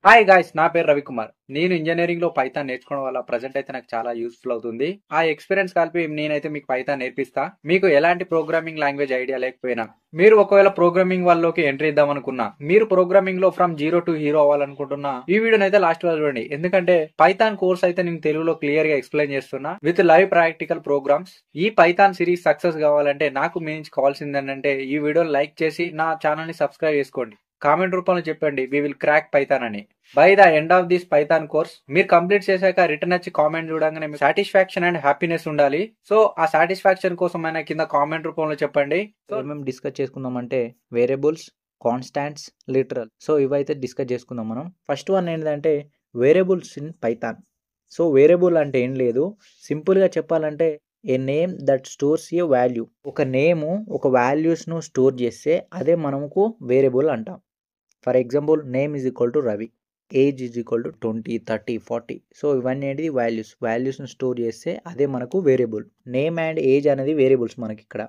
Hi guys, నా పేరు రవికుమార్. నేను ఇంజనీరింగ్ లో పైథాన్ నేర్చుకోవడం వల్ల ప్రజెంట్ అయితే నాకు చాలా యూస్ఫుల్ అవుతుంది. ఆ ఎక్స్పీరియన్స్ కలిపి నేనైతే మీకు పైథాన్ నేర్పిస్తా. మీకు ఎలాంటి ప్రోగ్రామింగ్ లాంగ్వేజ్ ఐడియా లేకపోయినా, మీరు ఒకవేళ ప్రోగ్రామింగ్ వాళ్ళలోకి ఎంట్రీ ఇద్దాం అనుకున్నా, మీరు ప్రోగ్రామింగ్ లో ఫ్రమ్ జీరో టు హీరో అవ్వాలనుకుంటున్నా, ఈ వీడియోని అయితే లాస్ట్ వరకు చూడండి. ఎందుకంటే పైథాన్ కోర్స్ అయితే నేను తెలుగులో క్లియర్ గా ఎక్స్ప్లెయిన్ చేస్తున్నా విత్ లైవ్ ప్రాక్టికల్ ప్రోగ్రామ్స్. ఈ పైథాన్ సిరీస్ సక్సెస్ కావాలంటే నాకు మీ నుంచి కావాల్సింది ఏంటంటే ఈ వీడియోని లైక్ చేసి నా ఛానల్ ని సబ్స్క్రైబ్ చేసుకోండి. కామెంట్ రూపంలో చెప్పండి వి విల్ క్రాక్ పైథాన్ అని. By the end of this Python course మీరు కంప్లీట్ చేశాక రిటర్న్ వచ్చి కామెంట్ చూడగానే సాటిస్ఫాక్షన్ అండ్ హ్యాపీనెస్ ఉండాలి. సో ఆ సాటిస్ఫాక్షన్ కోసం అయినా కింద కామెంట్ రూపంలో చెప్పండి. సో మేము డిస్కస్ చేసుకుందామంటే వేరియబుల్స్, కాన్స్టాంట్స్, లిటరల్. సో ఇవైతే డిస్కస్ చేసుకుందాం మనం. ఫస్ట్ వన్ ఏంటంటే variables in Python. So variable అంటే ఏం లేదు, సింపుల్గా చెప్పాలంటే a name that stores a value. ఒక నేము ఒక వాల్యూస్ను స్టోర్ చేస్తే అదే మనకు వేరియబుల్ అంటాం. For example name is equal to Ravi, age is equal to 20, 30, 40. So ఇవన్నీ అనేది వాల్యూస్ను స్టోర్ చేస్తే అదే మనకు వేరియబుల్. నేమ్ అండ్ ఏజ్ అనేది వేరియబుల్స్ మనకి ఇక్కడ.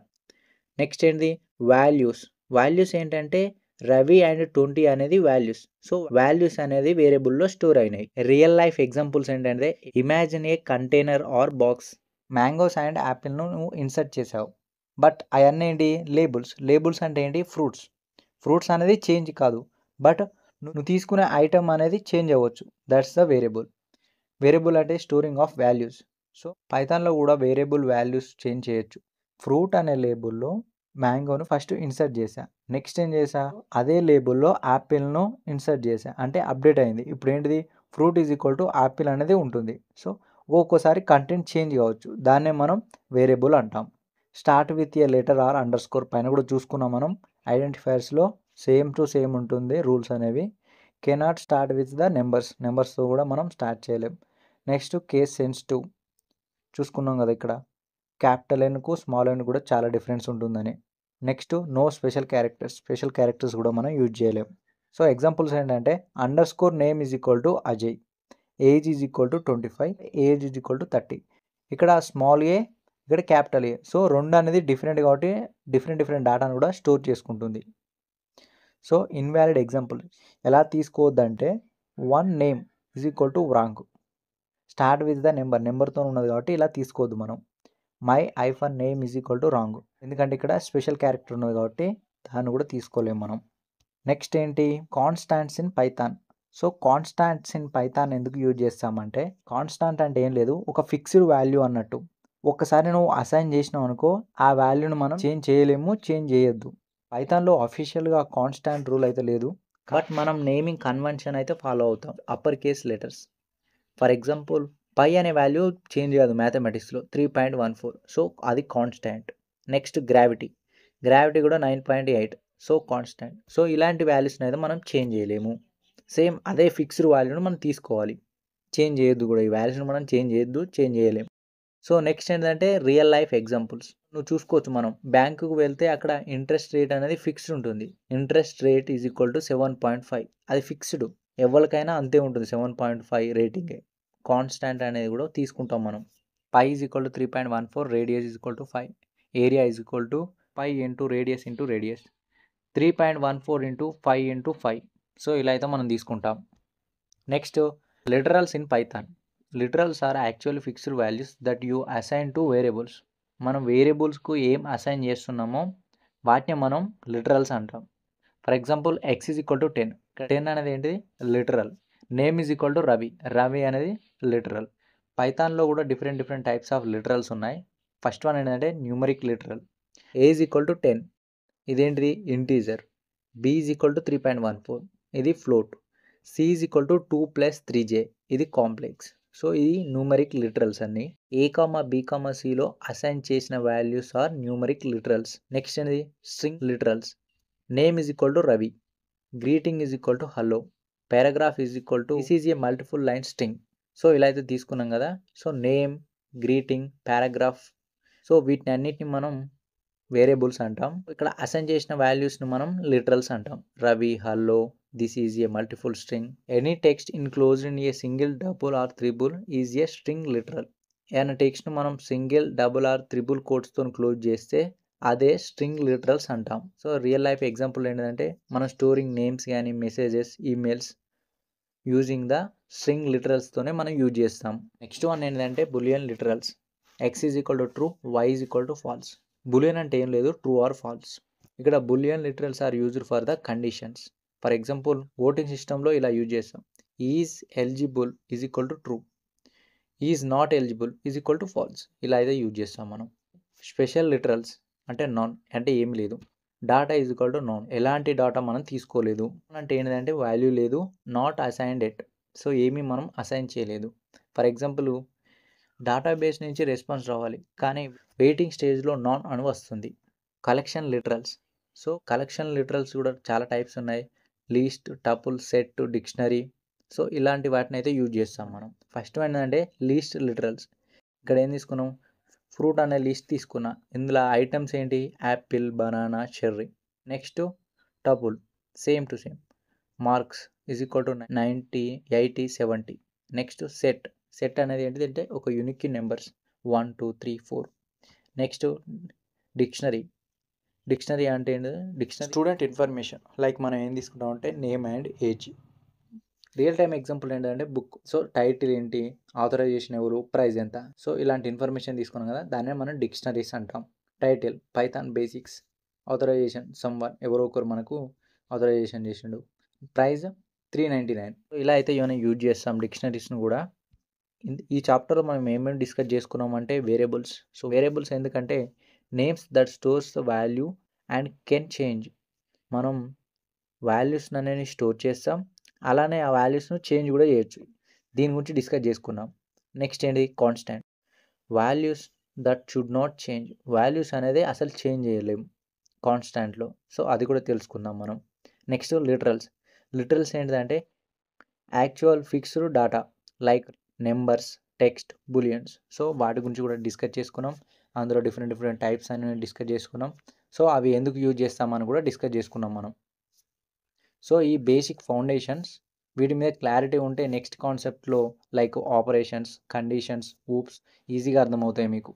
నెక్స్ట్ ఏంటి వాల్యూస్ ఏంటంటే రవి అండ్ 20 అనేది వాల్యూస్. సో వాల్యూస్ అనేది వేరియబుల్లో స్టోర్ అయినాయి. రియల్ లైఫ్ ఎగ్జాంపుల్స్ ఏంటంటే imagine a container or box. Mangoes and యాపిల్ను నువ్వు ఇన్సర్ట్ చేసావు, బట్ అవన్నీ ఏంటి లేబుల్స్ అంటే ఏంటి ఫ్రూట్స్ అనేది చేంజ్ కాదు, బట్ నువ్వు తీసుకునే ఐటమ్ అనేది చేంజ్ అవ్వచ్చు. దట్స్ ద వేరియబుల్ అంటే స్టోరింగ్ ఆఫ్ వాల్యూస్. సో పైథాన్లో కూడా వేరియబుల్ వాల్యూస్ చేంజ్ చేయొచ్చు. ఫ్రూట్ అనే లేబుల్లో మ్యాంగోను ఫస్ట్ ఇన్సర్ట్ చేశా, నెక్స్ట్ ఏం చేశా అదే లేబుల్లో యాపిల్ను ఇన్సర్ట్ చేశా, అంటే అప్డేట్ అయింది. ఇప్పుడు ఏంటిది fruit is equal to Apple అనేది ఉంటుంది. సో ఒక్కొక్కసారి కంటెంట్ చేంజ్ కావచ్చు, దాన్నే మనం వేరియబుల్ అంటాం. Start with a letter or underscore పైన కూడా చూసుకున్నాం మనం. ఐడెంటిఫైయర్స్లో సేమ్ టు సేమ్ ఉంటుంది రూల్స్ అనేవి. కెనాట్ స్టార్ట్ విత్ ద నెంబర్స్తో కూడా మనం స్టార్ట్ చేయలేం. నెక్స్ట్ కేస్ సెన్సిటివ్ చూసుకున్నాం కదా, ఇక్కడ క్యాపిటల్ ఎన్కు స్మాల్ ఎన్ కూడా చాలా డిఫరెన్స్ ఉంటుందని. నెక్స్ట్ నో స్పెషల్ క్యారెక్టర్స్ కూడా మనం యూజ్ చేయలేం. సో ఎగ్జాంపుల్స్ ఏంటంటే under score name is equal to Ajay, age is equal to 25, age is equal to 30. ఇక్కడ స్మాల్ ఏ, ఇక్కడ క్యాపిటల్ ఏ. సో రెండు అనేది డిఫరెంట్ కాబట్టి డిఫరెంట్ డేటాను కూడా స్టోర్ చేసుకుంటుంది. సో ఇన్వాలిడ్ ఎగ్జాంపుల్ ఎలా తీసుకోవద్దంటే one name is equal to wrong, start with the నెంబర్తో ఉన్నది కాబట్టి ఇలా తీసుకోవద్దు మనం. My iPhone name is equal to wrong, ఎందుకంటే ఇక్కడ స్పెషల్ క్యారెక్టర్ ఉన్నది కాబట్టి దాన్ని కూడా తీసుకోలేము మనం. నెక్స్ట్ ఏంటి constants in Python. So constants in Python ఎందుకు యూజ్ చేస్తామంటే కాన్స్టాంట్ అంటే ఏం లేదు, ఒక ఫిక్స్డ్ వాల్యూ అన్నట్టు. ఒక్కసారి నువ్వు అసైన్ చేసినావు అనుకో ఆ వాల్యూని మనం చేంజ్ చేయొద్దు. పైథాన్లో అఫీషియల్గా కాన్స్టాంట్ రూల్ అయితే లేదు, బట్ మనం నేమింగ్ కన్వెన్షన్ అయితే ఫాలో అవుతాం. Upper case letters. For example pi అనే వాల్యూ చేంజ్ కాదు మ్యాథమెటిక్స్లో 3.14, సో అది కాన్స్టాంట్. నెక్స్ట్ గ్రావిటీ కూడా 9.8, సో కాన్స్టాంట్. సో ఇలాంటి వాల్యూస్ని అయితే మనం చేంజ్ చేయలేము. సేమ్ అదే ఫిక్స్డ్ వాల్యూని మనం తీసుకోవాలి, చేంజ్ చేయొద్దు కూడా. ఈ వాల్యూస్ని మనం చేంజ్ చేయలేము. సో నెక్స్ట్ ఏంటంటే రియల్ లైఫ్ ఎగ్జాంపుల్స్. నువ్వు చూసుకోవచ్చు, మనం బ్యాంకుకు వెళ్తే అక్కడ ఇంట్రెస్ట్ రేట్ అనేది ఫిక్స్డ్ ఉంటుంది. Interest rate is equal to 7.5, అది ఫిక్స్డ్, ఎవరికైనా అంతే ఉంటుంది 7.5 రేటింగే. కాన్స్టాంట్ అనేది కూడా తీసుకుంటాం మనం. Pi is equal to 3.14, radius is equal to 5, area is equal to pi into radius 3.14 into 5 into 5. So ఇలా అయితే మనం తీసుకుంటాం. Next literals in Python. Literals are actually fixed values that you assign to variables. మనం వేరియబుల్స్కు ఏం assign చేస్తున్నామో వాటిని మనం లిటరల్స్ అంటాం. For example x is equal to 10 అనేది ఏంటిది literal. Name is equal to Ravi అనేది లిటరల్. పైథాన్లో కూడా డిఫరెంట్ టైప్స్ ఆఫ్ లిటరల్స్ ఉన్నాయి. ఫస్ట్ వన్ ఏంటంటే numeric literal. A is equal to 10, ఇదేంటిది integer. B is equal to 3.14, ఇది float. C is equal to 2 + 3j, ఇది కాంప్లెక్స్. సో ఇది numeric literals అన్ని. ఏ కామా బి కామా సిలో assign చేసిన values are numeric literals. Next అనేది string literals. Name is equal to Ravi, greeting is equal to hello, paragraph is equal to this is a multiple line string. So ఇలా అయితే తీసుకున్నాం కదా. So name, greeting, paragraph, so వీటిని అన్నిటిని మనం variables అంటాం. ఇక్కడ అసైన్ చేసిన వాల్యూస్ని మనం లిటరల్స్ అంటాం. Ravi, hello, this is a multiple string. Any text enclosed in a single, double or triple is a string literal. ఏదైనా టెక్స్ట్ను మనం సింగిల్, డబుల్ ఆర్ త్రిబుల్ కోట్స్తో క్లోజ్ చేస్తే అదే స్ట్రింగ్ లిటరల్స్ అంటాం. సో రియల్ లైఫ్ ఎగ్జాంపుల్ ఏంటంటే మనం స్టోరింగ్ నేమ్స్ కానీ messages, emails. Using the string లిటరల్స్తోనే మనం యూజ్ చేస్తాం. నెక్స్ట్ వన్ ఏంటంటే boolean literals. X is equal to true, y is equal to falls. Boolean అంటే ఏం లేదు, ట్రూ ఆర్ ఫాల్స్. ఇక్కడ boolean literals are used for the conditions. For example voting సిస్టంలో ఇలా యూజ్ చేస్తాం. Is eligible is equal to true, is not eligible is equal to false. ఇలా అయితే use చేస్తాం మనం. స్పెషల్ లిటరల్స్ అంటే నాన్ అంటే ఏం లేదు. Data is equal to non, ఎలాంటి డాటా మనం తీసుకోలేదు అంటే ఏంటంటే వాల్యూ లేదు, నాట్ అసైన్డ్ ఎట్, సో ఏమీ మనం అసైన్ చేయలేదు. ఫర్ ఎగ్జాంపుల్ డేటాబేస్ నుంచి రెస్పాన్స్ రావాలి కానీ వెయిటింగ్ స్టేజ్లో నాన్ అని వస్తుంది. Collection literals. So collection literals కూడా చాలా టైప్స్ ఉన్నాయి. Least, tuple, set, dictionary. So ఇలాంటి వాటిని అయితే యూజ్ చేస్తాం మనం. ఫస్ట్ ఏంటంటే లీస్ట్ లిటరల్స్. ఇక్కడ ఏం తీసుకున్నాం, ఫ్రూట్ అనే లిస్ట్ తీసుకున్నా, ఇందులో ఐటమ్స్ ఏంటి, Apple, banana, cherry. Next tuple, same to same, marks is equal to 90, 80, 70. Next set. Set అనేది ఏంటిదంటే ఒక unique numbers 1, 2, 3, 4. Next dictionary. Dictionary అంటే ఏంటి, డిక్షనరీ స్టూడెంట్ ఇన్ఫర్మేషన్. లైక్ మనం ఏం తీసుకుంటాం అంటే name and age. Real time example ఏంటంటే బుక్. సో టైటిల్ ఏంటి, ఆథరైజేషన్ ఎవరు, ప్రైస్ ఎంత. సో ఇలాంటి ఇన్ఫర్మేషన్ తీసుకున్నాం కదా, దాన్నే మనం డిక్షనరీస్ అంటాం. Title python basics, authorization someone, ఎవరో ఒకరు మనకు ఆథరైజేషన్ చేసిండు, ప్రైస్ 399. ఇలా అయితే ఏమైనా యూజ్ చేస్తాం డిక్షనరీస్ను కూడా. ఈ చాప్టర్లో మనం ఏమేమి డిస్కస్ చేసుకున్నామంటే వేరియబుల్స్. సో వేరియబుల్స్ ఎందుకంటే names that stores the value and can change. మనం వాల్యూస్ అనేది స్టోర్ చేస్తాం, అలానే ఆ వాల్యూస్ను చేంజ్ కూడా చేయొచ్చు. దీని గురించి డిస్కస్ చేసుకున్నాం. నెక్స్ట్ ఏంటి, constant. Values that should not change. Values అనేది అసలు చేంజ్ చేయలేము కాన్స్టాంట్లో. సో అది కూడా తెలుసుకుందాం మనం. Next literals. లిటరల్స్ ఏంటిదంటే actual fixed data like numbers, text, booleans. So వాటి గురించి కూడా డిస్కస్ చేసుకున్నాం. అందులో డిఫరెంట్ టైప్స్ అనేవి డిస్కస్ చేసుకున్నాం. సో అవి ఎందుకు యూజ్ చేస్తామని కూడా డిస్కస్ చేసుకున్నాం మనం. సో ఈ బేసిక్ ఫౌండేషన్స్, వీటి మీద క్లారిటీ ఉంటే నెక్స్ట్ కాన్సెప్ట్లో లైక్ ఆపరేషన్స్, కండిషన్స్, ఊప్స్ ఈజీగా అర్థమవుతాయి మీకు.